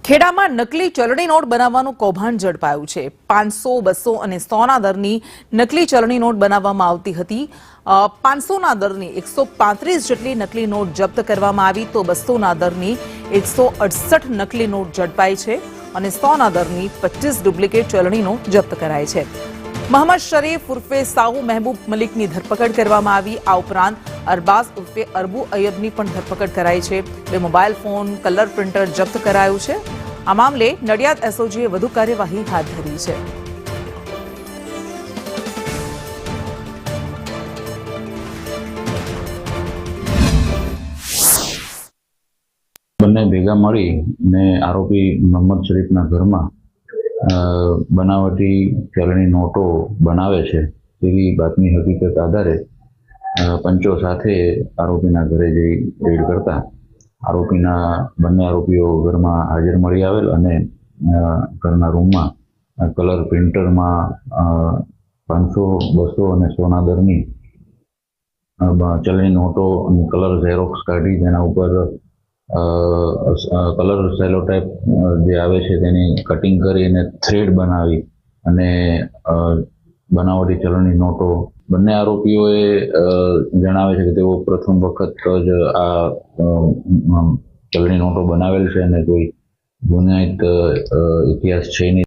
ખેડામાં નકલી ચલણી નોટ બનાવવાનું કૌભાંડ ઝડપાયું છે। 500, 200 અને 100ના દરની નકલી ચલણી નોટ બનાવવામાં આવતી હતી। 500ના દરની 135 જેટલી નકલી નોટ જપ્ત કરવામાં આવી તો 200ના દરની 168 નકલી નોટ ઝડપાઈ છે અને 100ના દરની 25 ડુપ્લિકેટ ચલણી નોટ જપ્ત કરાઈ છે। મોહમ્મદ શરીફ ઉર્ફે સાહુ મહેબૂબ મલિકની ધરપકડ કરવામાં આવી। આ ઉપરાંત અરબાઝ ઉર્ફે અરબુ અય્યબની પણ ધરપકડ કરાઈ છે। 2 મોબાઈલ ફોન, કલર પ્રિન્ટર જપ્ત કરાયું છે। આ મામલે નડિયાદ એસઓજીએ વધુ કાર્યવાહી હાથ ધરી છે। બંને ભેગા મળી ને આરોપી મોહમ્મદ શરીફના ઘરમાં બનાવટી ચલણી નોટો બનાવે છે તેવી બાતમી હકીકત આધારે પંચો સાથે આરોપીના ઘરે જઈ રેડ કરતા બંને આરોપીઓ ઘરમાં હાજર મળી આવેલ અને ઘરના રૂમમાં કલર પ્રિન્ટરમાં 500, 200 અને 100ના દરની ચલણી નોટો અને કલર ઝેરોક્સ કાઢી તેના ઉપર કલર સેલોટાઈપ જે આવે છે તેની કટિંગ કરી અને થ્રેડ બનાવી અને બનાવટી ચલણી નોટો બંને આરોપીઓએ જણાવે છે કે તેઓ પ્રથમ વખત જ આ ચલણી નોટો બનાવેલ છે અને કોઈ ગુનાહિત ઇતિહાસ છે નહીં।